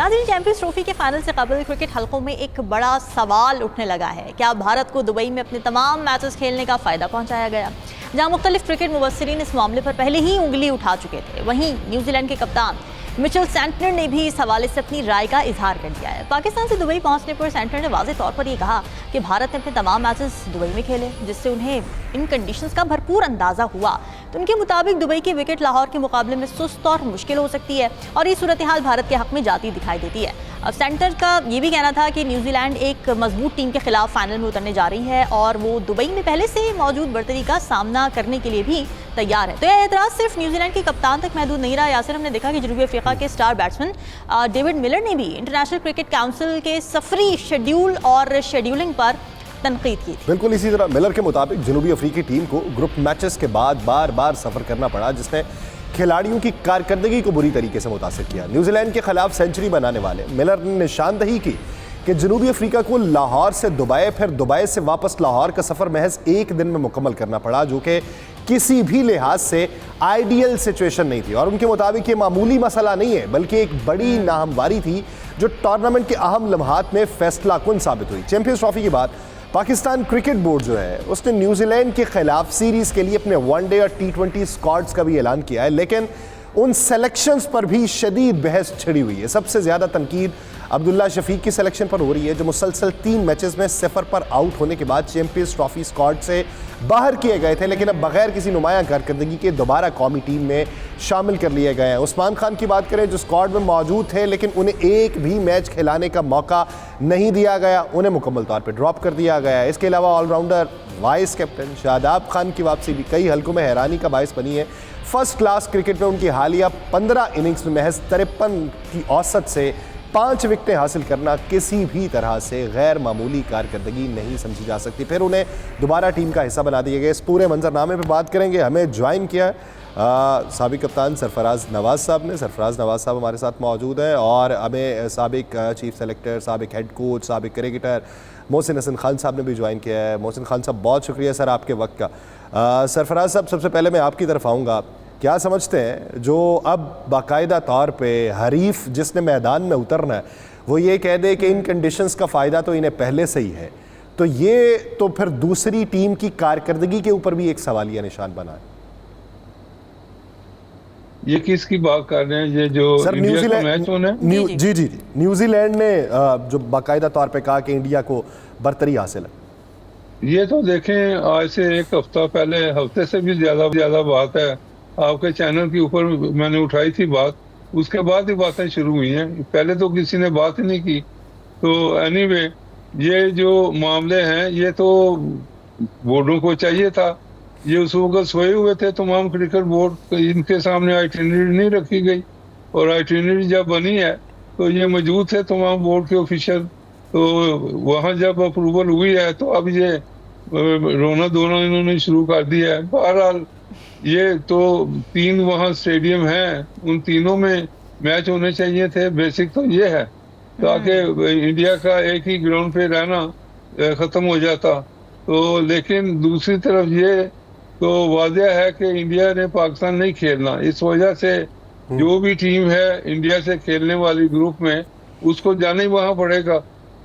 नाज़रीन, champions trophy के final से कबल क्रिकेट हलकों में एक बड़ा सवाल उठने लगा है। क्या भारत को दुबई में अपने तमाम मैचेस खेलने का फ़ायदा पहुंचाया गया? जहां मुख्तलिफ क्रिकेट मुबस्सिरीन इस मामले पर पहले ही उंगली उठा चुके थे, वहीं न्यूजीलैंड के कप्तान मिचेल सेंटनर ने भी इस हवाले से अपनी राय का इजहार कर दिया है। पाकिस्तान से दुबई पहुंचने पर सेंटनर ने वाज़ेह तौर पर यह कहा कि भारत ने अपने तमाम मैचेस दुबई में खेले, जिससे उन्हें इन कंडीशंस का भरपूर अंदाज़ा हुआ। तो उनके मुताबिक दुबई की विकेट लाहौर के मुकाबले में सुस्त और मुश्किल हो सकती है और ये सूरत हाल भारत के हक में जाती दिखाई देती है। अब सेंटर का ये भी कहना था कि न्यूजीलैंड एक मजबूत टीम के खिलाफ फाइनल में उतरने जा रही है और वो दुबई में पहले से मौजूद बर्तरी का सामना करने के लिए भी तैयार है। तो यह एतराज़ सिर्फ न्यूजीलैंड के कप्तान तक महदूद नहीं रहा। यासिर, हमने देखा कि जनूबी अफ्रीका के स्टार बैट्समैन डेविड मिलर ने भी इंटरनेशनल क्रिकेट काउंसिल के सफरी शेड्यूल और शेड्यूलिंग पर तनकीद की थी। बिल्कुल इसी तरह मिलर के मुताबिक जनूबी अफ्रीकी टीम को ग्रुप मैचेस के बाद बार बार सफर करना पड़ा, जिसने खिलाड़ियों की कारकर्दगी को बुरी तरीके से मुतासिर किया। न्यूजीलैंड के खिलाफ सेंचुरी बनाने वाले मिलर ने निशानदही की कि जनूबी अफ्रीका को लाहौर से दुबई, फिर दुबई से वापस लाहौर का सफ़र महज एक दिन में मुकम्मल करना पड़ा, जो कि किसी भी लिहाज से आइडियल सिचुएशन नहीं थी। और उनके मुताबिक ये मामूली मसला नहीं है, बल्कि एक बड़ी नाहमवारी थी जो टूर्नामेंट के अहम लम्हात में फैसला कुन साबित हुई। चैंपियंस ट्रॉफी के बाद पाकिस्तान क्रिकेट बोर्ड जो है उसने न्यूजीलैंड के खिलाफ सीरीज़ के लिए अपने वनडे और T20 स्क्वाड्स का भी ऐलान किया है, लेकिन उन सेलेक्शंस पर भी शदीद बहस छिड़ी हुई है। सबसे ज़्यादा तनकीद अब्दुल्ला शफीक की सिलेक्शन पर हो रही है, जो मुसलसल 3 मैचेस में 0 पर आउट होने के बाद चैंपियंस ट्रॉफी स्क्वाड से बाहर किए गए थे, लेकिन अब बगैर किसी नुमाया कारकर्दगी के दोबारा कौमी टीम में शामिल कर लिए गए हैं। उस्मान खान की बात करें जो स्क्वाड में मौजूद थे, लेकिन उन्हें एक भी मैच खिलाने का मौका नहीं दिया गया, उन्हें मुकम्मल तौर पर ड्रॉप कर दिया गया है। इसके अलावा allrounder vice captain Shadab Khan की वापसी भी कई हलकों में हैरानी का बायस बनी है। फर्स्ट क्लास क्रिकेट में उनकी हालिया 15 इनिंग्स में महज 53 की औसत से 5 विकेटें हासिल करना किसी भी तरह से गैर मामूली कारकर्दगी नहीं समझी जा सकती। फिर उन्हें दोबारा टीम का हिस्सा बना दिया गया। इस पूरे मंजरनामे पर बात करेंगे। हमें ज्वाइन किया साबिक कप्तान सरफराज नवाज़ साहब ने। सरफराज नवाज़ साहब हमारे साथ मौजूद हैं और हमें साबिक चीफ सेलेक्टर, साबिक हेड कोच, साबिक क्रिकेटर मोहसिन हसन खान साहब ने भी ज्वाइन किया है। मोहसिन खान साहब, बहुत शुक्रिया सर आपके वक्त का। सरफराज साहब, सबसे पहले मैं आपकी तरफ आऊँगा। क्या समझते हैं जो अब बाकायदा तौर पे हरीफ जिसने मैदान में उतरना है वो ये कह दे कि इन कंडीशंस का फ़ायदा तो इन्हें पहले से ही है, तो ये तो फिर दूसरी टीम की कारकर्दगी के ऊपर भी एक सवालिया निशान बना है। ये किसकी बात कर रहे हैं? ये जो सर न्यूजीलैंड जी न्यूजीलैंड ने जो बाकायदा तौर पे कहा कि इंडिया को बर्तरी हासिल है। ये तो देखें, आज से एक हफ्ता पहले, हफ्ते से भी ज्यादा बात है, आपके चैनल के ऊपर मैंने उठाई थी बात, उसके बाद ही बातें शुरू हुई हैं। पहले तो किसी ने बात ही नहीं की। तो एनीवे, ये जो मामले हैं ये तो बोर्डों को चाहिए था। ये उस वक्त सोए हुए थे तमाम क्रिकेट बोर्ड, तो इनके सामने आइटिनरी नहीं रखी गई, और आइटिनरी जब बनी है तो ये मौजूद थे तमाम बोर्ड के ऑफिशियल। तो वहाँ जब अप्रूवल हुई है तो अब ये रोना धोना इन्होंने शुरू कर दिया है। बहरहाल ये तो 3 वहाँ स्टेडियम हैं, उन तीनों में मैच होने चाहिए थे। बेसिक तो ये है ताकि इंडिया का एक ही ग्राउंड पे रहना ख़त्म हो जाता। तो लेकिन दूसरी तरफ ये तो वाज़ेह है कि इंडिया ने पाकिस्तान नहीं खेलना, इस वजह से जो भी टीम है इंडिया से खेलने वाली ग्रुप में उसको जाना ही वहाँ पड़ेगा।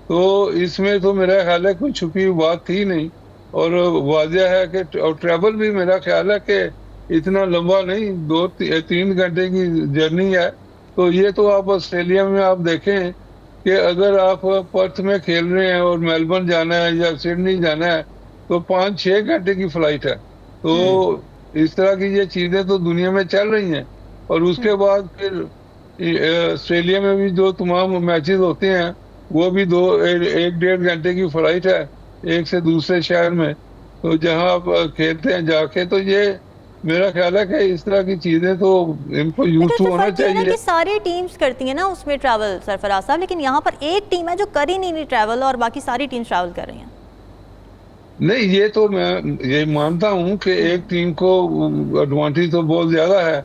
तो इसमें तो मेरा ख्याल है कोई छुपी हुई बात थी नहीं, और वाज़ेह है कि और ट्रैवल भी मेरा ख्याल है कि इतना लंबा नहीं, 2-3 घंटे की जर्नी है। तो ये तो आप ऑस्ट्रेलिया में आप देखें कि अगर आप पर्थ में खेल रहे हैं और मेलबर्न जाना है या सिडनी जाना है तो 5-6 घंटे की फ्लाइट है। तो इस तरह की ये चीज़ें तो दुनिया में चल रही हैं। और उसके बाद फिर ऑस्ट्रेलिया में भी जो तमाम मैचेस होते हैं वो भी 1-1.5 घंटे की फ्लाइट है एक से दूसरे शहर में, तो जहाँ आप खेलते हैं जाके। तो ये मेरा ख्याल है कि इस तरह की चीजें तो इनको यूज टू होना चाहिए। कि सारी टीम्स करती हैं ना उसमें ट्रैवल सरफराज साहब, लेकिन यहाँ पर एक टीम है जो कर ही नहीं रही ट्रैवल और बाकी सारी टीम्स ट्रैवल कर रही हैं। नहीं, ये तो मैं ये मानता हूँ कि एक टीम को एडवांटेज तो बहुत ज्यादा है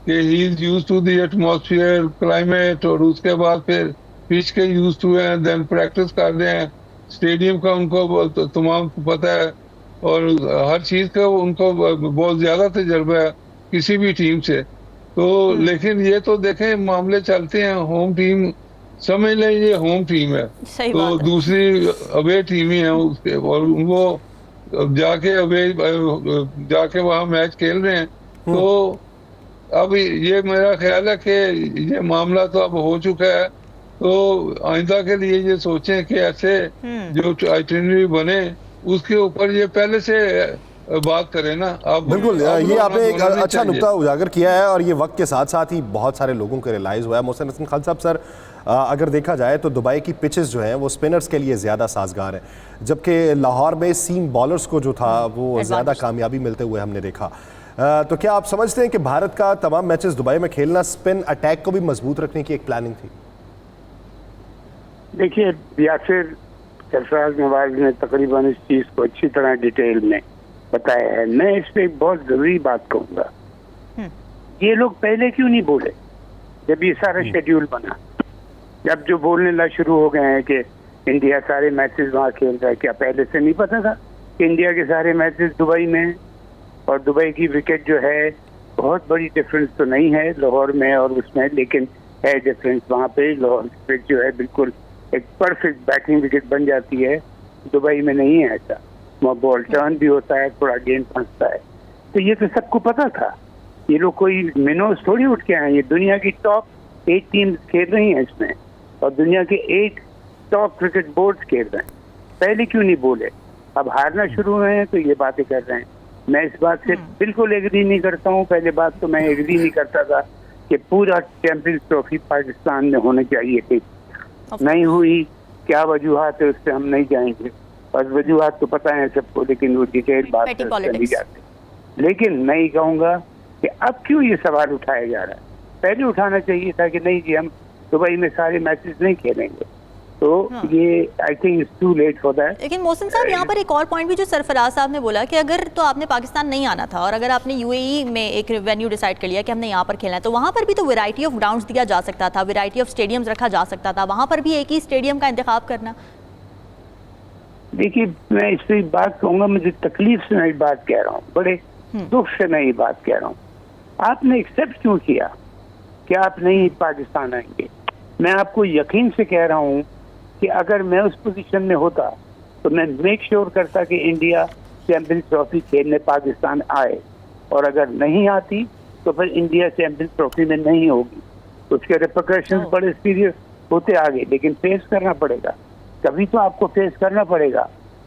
कि he is used to the atmosphere, climate, और उसके बाद फिर पिच के यूज टू हैं, देन प्रैक्टिस कर रहे हैं, स्टेडियम का उनको तमाम पता है, और हर चीज़ का उनको बहुत ज़्यादा तजर्बा है किसी भी टीम से। तो लेकिन ये तो देखें मामले चलते हैं, होम टीम समझ लें ये होम टीम है, सही तो बात है। दूसरी अवे टीम ही है उसके, और उनको जाके अवे जाके वहाँ मैच खेल रहे हैं। तो अब ये मेरा ख्याल है कि ये मामला तो अब हो चुका है, तो आइंदा के लिए ये सोचें कि ऐसे जो आइटिनरी बने उसके ऊपर ये पहले से बात करें ना। अब बिल्कुल, अब ये आपने एक होना नहीं अच्छा चाहिए। नुक्ता उजागर किया है और ये वक्त के साथ साथ ही बहुत सारे लोगों को रियलाइज़ हुआ है। मोहसिन हसन खान साहब, सर अगर देखा जाए तो दुबई की पिचेस जो हैं वो स्पिनर्स के लिए ज़्यादा साजगार हैं, जबकि लाहौर में सीम बॉलर्स को जो था वो ज़्यादा कामयाबी मिलते हुए हमने देखा। तो क्या आप समझते हैं कि भारत का तमाम मैचेस दुबई में खेलना स्पिन अटैक को भी मजबूत रखने की एक प्लानिंग थी? देखिए, यासिर सरफराज नवाज ने तकरीबन इस चीज़ को अच्छी तरह डिटेल में बताया है। मैं इस पे एक बहुत ज़रूरी बात कहूँगा, ये लोग पहले क्यों नहीं बोले जब ये सारा शेड्यूल बना? जब जो बोलने लग शुरू हो गए हैं कि इंडिया सारे मैचेस वहाँ खेल रहा है, क्या पहले से नहीं पता था कि इंडिया के सारे मैचेस दुबई में हैं? और दुबई की विकेट जो है बहुत बड़ी डिफरेंस तो नहीं है लाहौर में और उसमें, लेकिन है डिफरेंस वहाँ पे। लाहौर की पिच जो है बिल्कुल एक परफेक्ट बैटिंग विकेट बन जाती है, दुबई में नहीं है ऐसा। वहाँ बॉल टर्न भी होता है, थोड़ा गेंद फंसता है। तो ये तो सबको पता था। ये लोग कोई मिनोज थोड़ी उठ के आए, ये दुनिया की टॉप 8 टीम्स खेल रही हैं इसमें, और दुनिया के 8 टॉप क्रिकेट बोर्ड खेल रहे हैं। पहले क्यों नहीं बोले? अब हारना शुरू हुए हैं तो ये बातें कर रहे हैं। मैं इस बात से बिल्कुल एग्री नहीं करता हूँ। पहले बात तो मैं एग्री नहीं करता था कि पूरा चैंपियंस ट्रॉफी पाकिस्तान में होनी चाहिए थी, नहीं हुई। क्या वजूहात है उससे हम नहीं जाएंगे, और वजूहात तो पता है सबको, लेकिन वो डिटेल बात Petty नहीं politics। जाते। लेकिन मैं ये कहूँगा कि अब क्यों ये सवाल उठाया जा रहा है? पहले उठाना चाहिए था कि नहीं जी, हम दुबई में सारे मैचेस नहीं खेलेंगे। तो ये I think it's too late for that. लेकिन मोहसिन साहब, यहाँ पर एक और पॉइंट भी जो सरफराज साहब ने बोला कि अगर तो आपने पाकिस्तान नहीं आना था और अगर आपने यूएई में एक वेन्यू डिसाइड कर लिया कि हमने यहाँ पर खेलना है, तो वहाँ पर भी तो वैरायटी ऑफ ग्राउंड्स दिया जा सकता था, वैरायटी ऑफ स्टेडियम्स रखा जा सकता था, वहाँ पर भी एक ही स्टेडियम का इंतखाब करना। देखिए, मैं इस पर बात कहूँगा, मुझे तकलीफ से मैं बात कह रहा हूँ, बड़े दुख से मैं ये बात कह रहा हूँ। आपने एक्सेप्ट क्यों किया कि आप नहीं पाकिस्तान आएंगे? मैं आपको यकीन से कह रहा हूँ कि अगर मैं उस पोजीशन में होता तो मैं मेक श्योर करता कि इंडिया चैंपियंस ट्रॉफी खेलने पाकिस्तान आए, और अगर नहीं आती तो फिर इंडिया चैंपियंस ट्रॉफी में नहीं होगी। उसके रिपरकशंस बड़े सीरियस होते आगे, लेकिन फेस करना पड़ेगा। कभी तो आपको फेस करना पड़ेगा।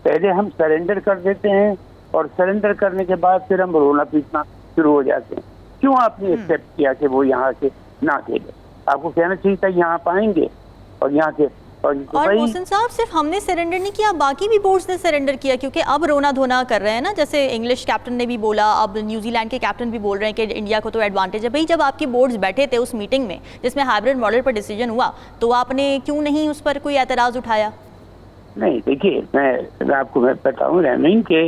पहले हम सरेंडर कर देते हैं और सरेंडर करने के बाद फिर हम रोना पीटना शुरू हो जाते हैं। क्यों आपने एक्सेप्ट किया कि वो यहाँ से ना खेले? आपको कहना चाहिए था यहाँ पाएंगे और यहाँ के। और मोहसिन साहब, सिर्फ हमने सरेंडर नहीं किया, बाकी भी बोर्ड्स ने सरेंडर किया, क्योंकि अब रोना धोना कर रहे हैं ना। जैसे इंग्लिश कैप्टन ने भी बोला, अब न्यूजीलैंड के कैप्टन भी बोल रहे हैं कि इंडिया को तो एडवांटेज है। भाई, जब आपके बोर्ड्स बैठे थे उस मीटिंग में जिसमें हाइब्रिड मॉडल पर डिसीजन हुआ, तो आपने क्यों नहीं उस पर कोई एतराज उठाया? नहीं, देखिए, मैं आपको मैं बताऊँ रहमीन के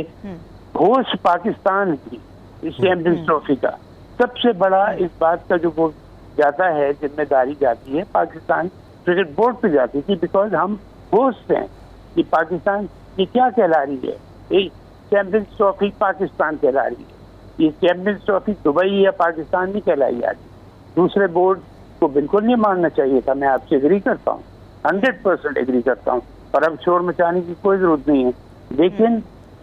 होस्ट पाकिस्तान की इस चैंपियंस ट्रॉफी का सबसे बड़ा इस बात का जो वो जाता है, जिम्मेदारी जाती है पाकिस्तान क्रिकेट बोर्ड पे जाती थी, बिकॉज हम होस्ट हैं। कि पाकिस्तान ये क्या कहला रही है? ये चैंपियंस ट्रॉफी पाकिस्तान कहला रही है। ये चैंपियंस ट्रॉफी दुबई या पाकिस्तान नहीं कहलाई जा रही। दूसरे बोर्ड को बिल्कुल नहीं मानना चाहिए था। मैं आपसे एग्री करता हूँ, 100% एग्री करता हूँ, और अब शोर मचाने की कोई जरूरत नहीं है। लेकिन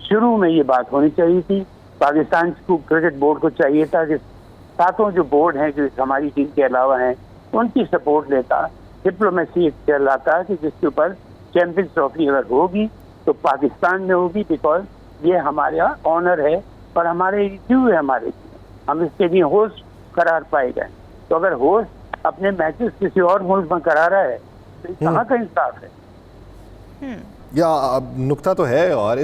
शुरू में ये बात होनी चाहिए थी। पाकिस्तान को क्रिकेट बोर्ड को चाहिए था कि सातों जो बोर्ड हैं जो हमारी टीम के अलावा हैं उनकी सपोर्ट लेता, डिप्लोमेसी चलाता कि जिसके ऊपर चैंपियंस ट्रॉफी अगर होगी तो पाकिस्तान में होगी, बिकॉज ये हमारा ऑनर है और हमारे ड्यू है, हमारे हम इसके लिए होस्ट करार पाए गए। तो अगर होस्ट अपने मैचेस किसी और मुल्क में करा रहा है तो कहाँ का इंसाफ है? या नुक्ता तो है। और